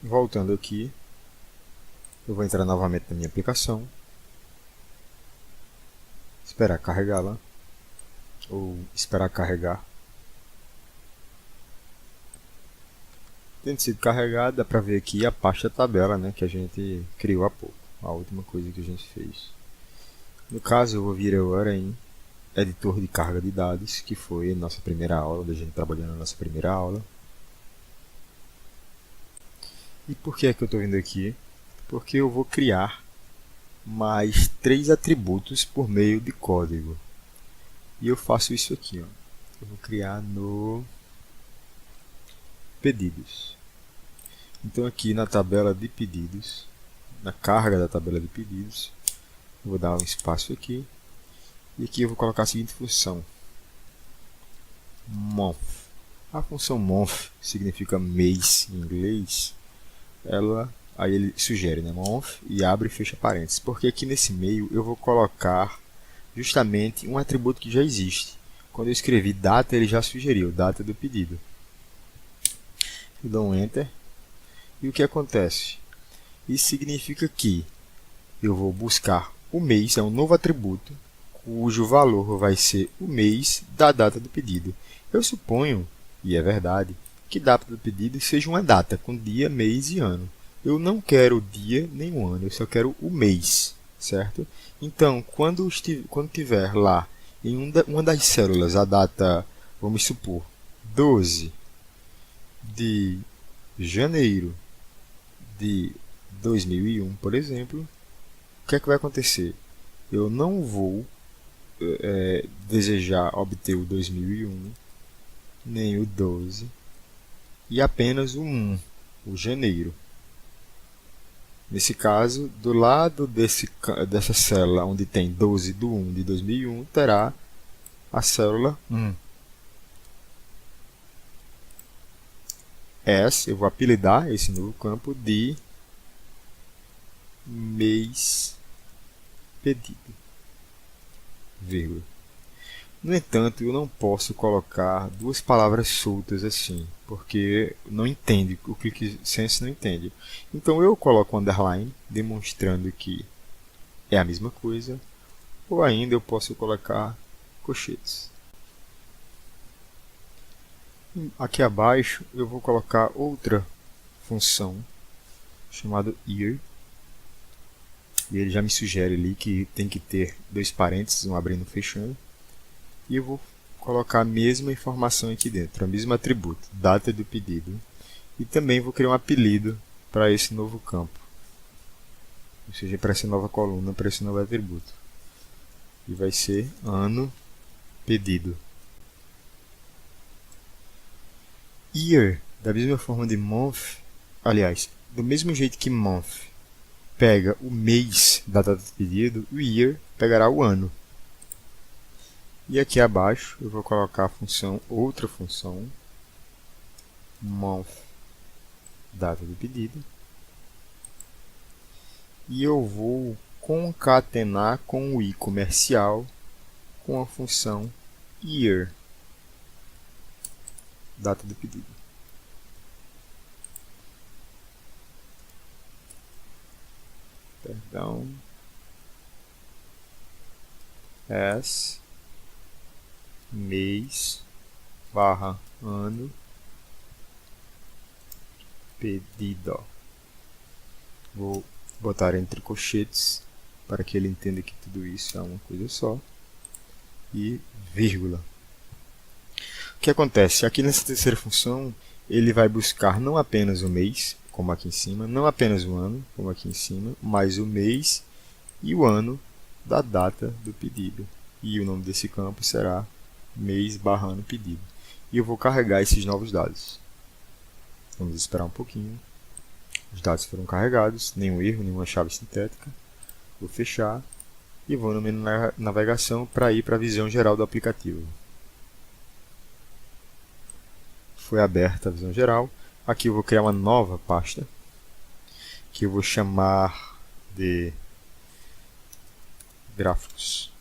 Voltando aqui, eu vou entrar novamente na minha aplicação, esperar carregá-la, ou esperar carregar. Tendo sido carregada, dá para ver aqui a pasta tabela, né, que a gente criou há pouco, a última coisa que a gente fez. No caso, eu vou vir agora em editor de carga de dados, que foi a nossa primeira aula, da gente trabalhando na nossa primeira aula. E por que é que eu estou vindo aqui? Porque eu vou criar mais 3 atributos por meio de código. E eu faço isso aqui, ó. Eu vou criar no pedidos. Então aqui na tabela de pedidos, na carga da tabela de pedidos, eu vou dar um espaço aqui. E aqui eu vou colocar a seguinte função. Month. A função month significa mês em inglês. Aí ele sugere, né, month, e abre e fecha parênteses. Porque aqui nesse meio eu vou colocar justamente um atributo que já existe. Quando eu escrevi data, ele já sugeriu, data do pedido. Eu dou um Enter. E o que acontece? Isso significa que eu vou buscar o mês, é um novo atributo, cujo valor vai ser o mês da data do pedido. Eu suponho, e é verdade, que data do pedido seja uma data com dia, mês e ano. Eu não quero o dia nem o ano, eu só quero o mês, certo? Então, quando tiver lá em uma das células a data, vamos supor, 12 de janeiro de 2001, por exemplo, o que é que vai acontecer? Eu não vou desejar obter o 2001, nem o 12, e apenas o 1, o janeiro. Nesse caso, do lado dessa célula onde tem 12 do 1 de 2001, terá a célula 1. Eu vou apelidar esse novo campo de mês pedido, vírgula. No entanto, eu não posso colocar duas palavras soltas assim, porque não entende, o ClickSense não entende. Então eu coloco um underline, demonstrando que é a mesma coisa, ou ainda eu posso colocar colchetes. Aqui abaixo eu vou colocar outra função chamada year, e ele já me sugere ali que tem que ter dois parênteses, um abrindo e um fechando. E eu vou colocar a mesma informação aqui dentro, o mesmo atributo, data do pedido. E também vou criar um apelido para esse novo campo, ou seja, para essa nova coluna, para esse novo atributo. E vai ser ano pedido. Year, da mesma forma de month, aliás, do mesmo jeito que month pega o mês da data do pedido, o year pegará o ano. E aqui abaixo eu vou colocar a função, outra função, month, data do pedido. E eu vou concatenar com o i comercial com a função year, data do pedido. Perdão. As mês barra ano pedido. Vou botar entre colchetes para que ele entenda que tudo isso é uma coisa só. E vírgula. O que acontece? Aqui nessa terceira função, ele vai buscar não apenas o mês, como aqui em cima, não apenas o ano, como aqui em cima, mas o mês e o ano da data do pedido. E o nome desse campo será mês barra ano pedido. E eu vou carregar esses novos dados. Vamos esperar um pouquinho. Os dados foram carregados, nenhum erro, nenhuma chave sintética. Vou fechar e vou no menu navegação para ir para a visão geral do aplicativo. Foi aberta a visão geral. Aqui eu vou criar uma nova pasta que eu vou chamar de gráficos.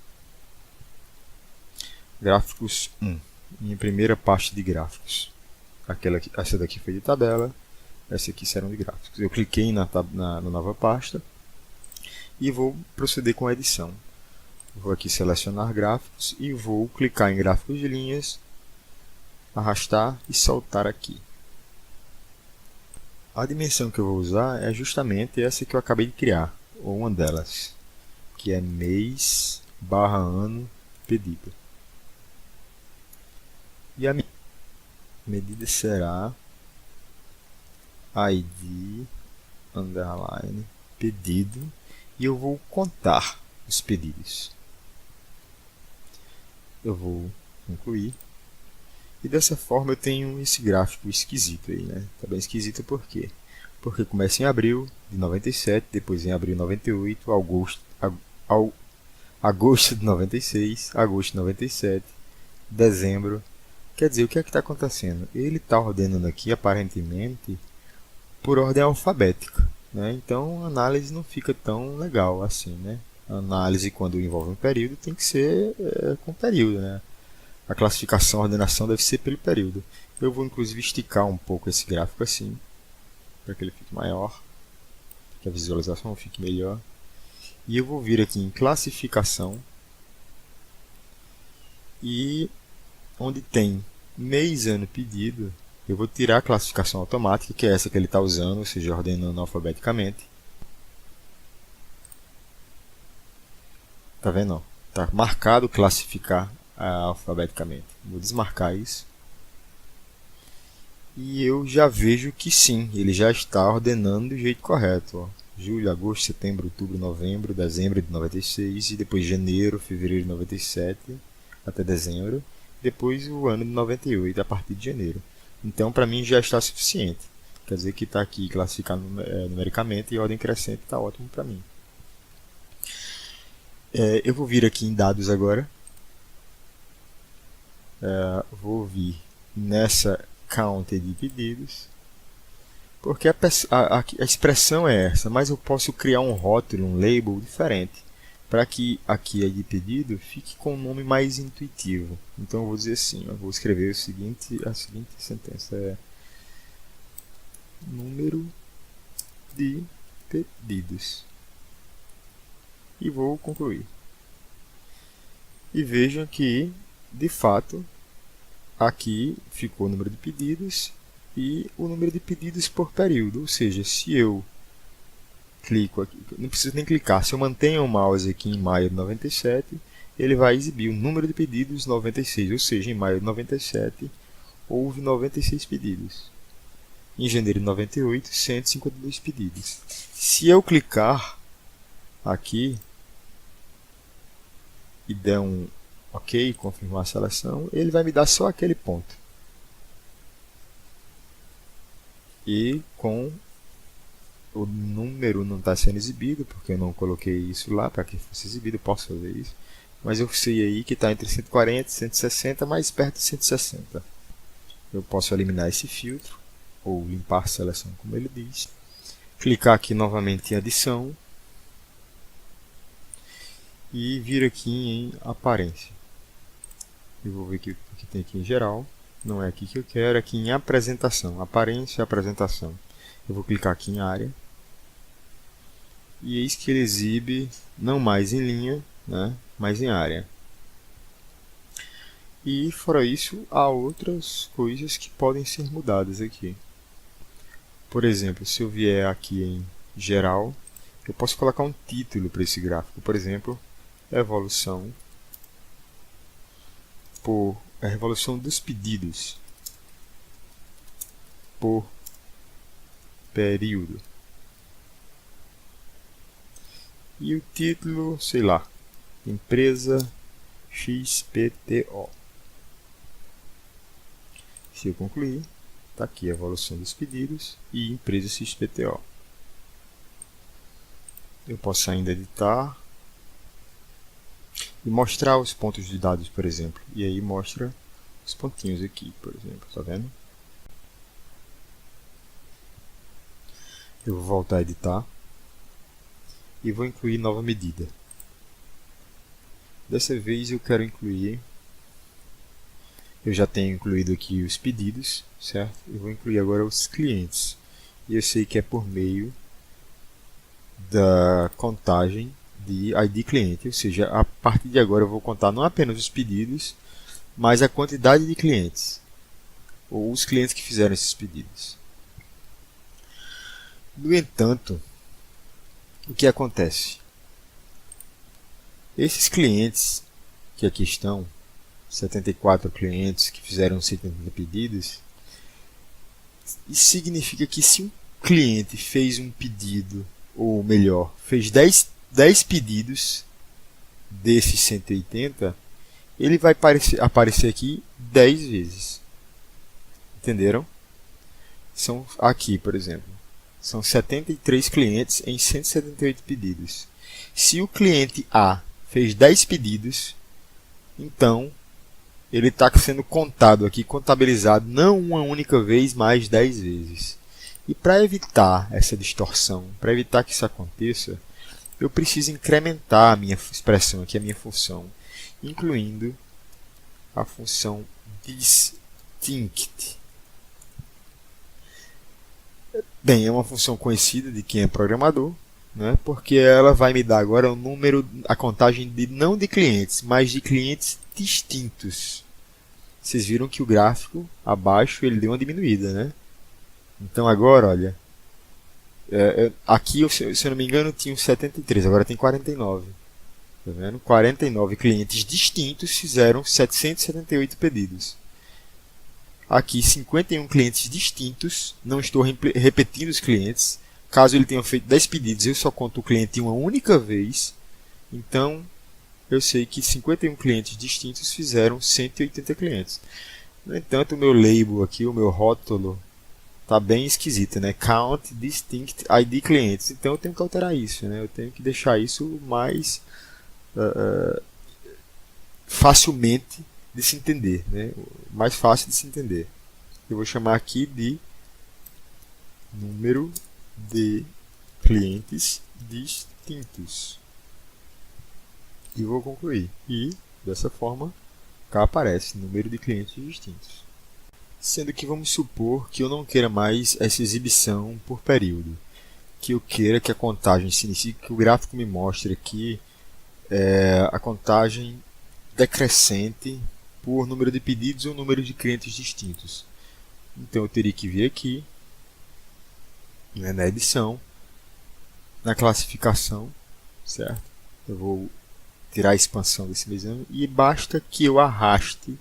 Gráficos 1. Minha primeira pasta de gráficos. Essa daqui foi de tabela. Essa aqui serão de gráficos. Eu cliquei na nova pasta e vou proceder com a edição. Vou aqui selecionar gráficos e vou clicar em gráficos de linhas, arrastar e soltar aqui. A dimensão que eu vou usar é justamente essa que eu acabei de criar, ou uma delas, que é mês/ano pedido. E a medida será ID underline pedido e eu vou contar os pedidos. Eu vou concluir. E dessa forma eu tenho esse gráfico esquisito aí, né? Tá bem esquisito por quê? Porque começa em abril de 97, depois em abril de 98, agosto de 96, agosto de 97, dezembro. Quer dizer, o que é que está acontecendo? Ele está ordenando aqui, aparentemente, por ordem alfabética, né? Então a análise não fica tão legal assim, né? A análise, quando envolve um período, tem que ser com período, né? A classificação, a ordenação deve ser pelo período. Eu vou inclusive esticar um pouco esse gráfico assim, para que ele fique maior, que a visualização fique melhor. E eu vou vir aqui em classificação e onde tem mês, ano, pedido, eu vou tirar a classificação automática, que é essa que ele está usando, ou seja, ordenando alfabeticamente. Tá vendo? Está marcado classificar alfabeticamente. Vou desmarcar isso. E eu já vejo que sim, ele já está ordenando do jeito correto. Ó. Julho, agosto, setembro, outubro, novembro, dezembro de 96, e depois janeiro, fevereiro de 97, até dezembro. Depois o ano de 98, a partir de janeiro. Então, para mim, já está suficiente. Quer dizer que está aqui classificado numericamente e ordem crescente está ótimo para mim. Eu vou vir aqui em dados agora. Vou vir nessa count de pedidos. Porque a expressão é essa, mas eu posso criar um rótulo, um label diferente. Para que aqui a de pedido fique com um nome mais intuitivo. Então eu vou dizer assim, eu vou escrever a seguinte sentença é número de pedidos. E vou concluir. E vejam que, de fato, aqui ficou o número de pedidos e o número de pedidos por período. Ou seja, se eu clico aqui, não preciso nem clicar, se eu mantenho o mouse aqui em maio de 97, ele vai exibir o número de pedidos 96, ou seja, em maio de 97 houve 96 pedidos. Em janeiro de 98, 152 pedidos. Se eu clicar aqui e der um OK, confirmar a seleção, ele vai me dar só aquele ponto. E com o número não está sendo exibido, porque eu não coloquei isso lá para que fosse exibido, eu posso fazer isso. Mas eu sei aí que está entre 140 e 160, mais perto de 160. Eu posso eliminar esse filtro, ou limpar a seleção, como ele diz. Clicar aqui novamente em adição. E vir aqui em aparência. Eu vou ver o que tem aqui em geral. Não é aqui que eu quero, é aqui em apresentação. Aparência e apresentação. Eu vou clicar aqui em área. E eis que ele exibe não mais em linha, né, mas em área. E fora isso, há outras coisas que podem ser mudadas aqui. Por exemplo, se eu vier aqui em geral, eu posso colocar um título para esse gráfico. Por exemplo, evolução por a revolução dos pedidos por período. E o título, sei lá, empresa XPTO. Se eu concluir, está aqui a evolução dos pedidos e empresa XPTO. Eu posso ainda editar e mostrar os pontos de dados, por exemplo. E aí mostra os pontinhos aqui, por exemplo, tá vendo? Eu vou voltar a editar e vou incluir nova medida. Dessa vez eu quero incluir, eu já tenho incluído aqui os pedidos, certo? Eu vou incluir agora os clientes. e eu sei que é por meio da contagem de ID cliente, ou seja, a partir de agora eu vou contar não apenas os pedidos, mas a quantidade de clientes, ou os clientes que fizeram esses pedidos. No entanto, o que acontece? Esses clientes que aqui estão, 74 clientes que fizeram 180 pedidos, isso significa que se um cliente fez um pedido, ou melhor, fez 10 pedidos desses 180, ele vai aparecer aqui 10 vezes. Entenderam? São aqui, por exemplo, são 73 clientes em 178 pedidos. Se o cliente A fez 10 pedidos, então ele está sendo contado aqui, contabilizado não uma única vez, mas 10 vezes. E para evitar essa distorção, para evitar que isso aconteça, eu preciso incrementar a minha expressão aqui, a minha função, incluindo a função distinct. Bem, é uma função conhecida de quem é programador, né, porque ela vai me dar agora o número, a contagem de não de clientes, mas de clientes distintos. Vocês viram que o gráfico abaixo ele deu uma diminuída, né? Então agora, olha, aqui, se eu não me engano, tinha 73, agora tem 49. Tá vendo? 49 clientes distintos fizeram 778 pedidos. Aqui, 51 clientes distintos, não estou repetindo os clientes. Caso ele tenha feito 10 pedidos, eu só conto o cliente uma única vez. Então, eu sei que 51 clientes distintos fizeram 180 clientes. No entanto, o meu label aqui, o meu rótulo, está bem esquisito, né? Count Distinct ID Clients. Então, eu tenho que alterar isso, né? Eu tenho que deixar isso mais facilmente de se entender, né? Mais fácil de se entender. Eu vou chamar aqui de número de clientes distintos. E vou concluir. E, dessa forma, cá aparece número de clientes distintos. Sendo que vamos supor que eu não queira mais essa exibição por período. Que eu queira que a contagem se inicie, que o gráfico me mostre aqui a contagem decrescente por número de pedidos ou número de clientes distintos. Então eu teria que vir aqui, né, na edição, na classificação, certo? Eu vou tirar a expansão desse exame e basta que eu arraste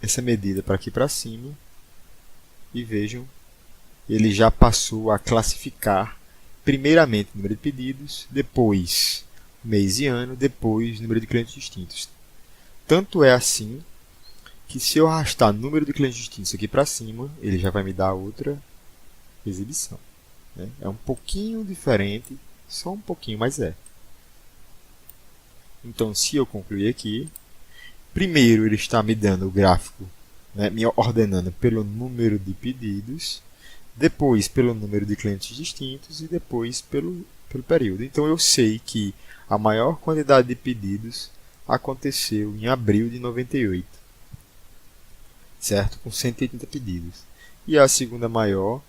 essa medida para aqui para cima e vejam, ele já passou a classificar primeiramente o número de pedidos, depois mês e ano, depois número de clientes distintos. Tanto é assim que se eu arrastar o número de clientes distintos aqui para cima, ele já vai me dar outra exibição, né? É um pouquinho diferente, só um pouquinho, mas é. Então, se eu concluir aqui, primeiro ele está me dando o gráfico, né, me ordenando pelo número de pedidos, depois pelo número de clientes distintos e depois pelo período. Então eu sei que a maior quantidade de pedidos aconteceu em abril de 98, certo? Com 180 pedidos. E a segunda maior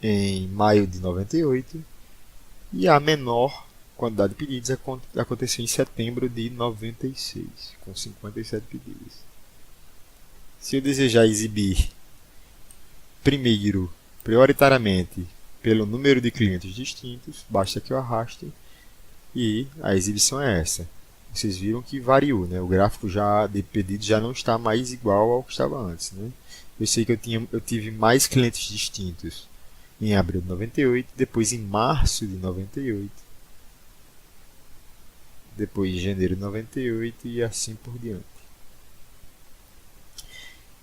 em maio de 98 e a menor quantidade de pedidos aconteceu em setembro de 96, com 57 pedidos. Se eu desejar exibir primeiro, prioritariamente, pelo número de clientes distintos, basta que eu arraste e a exibição é essa. Vocês viram que variou, né? O gráfico já de pedidos já não está mais igual ao que estava antes, né? Eu sei que eu tive mais clientes distintos em abril de 98, depois em março de 98, depois em janeiro de 98 e assim por diante.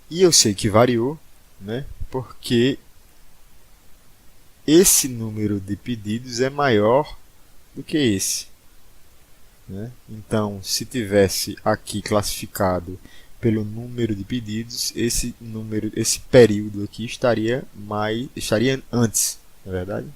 E eu sei que variou, né? Porque esse número de pedidos é maior do que esse, né? Então, se tivesse aqui classificado pelo número de pedidos, esse período aqui estaria antes, na verdade.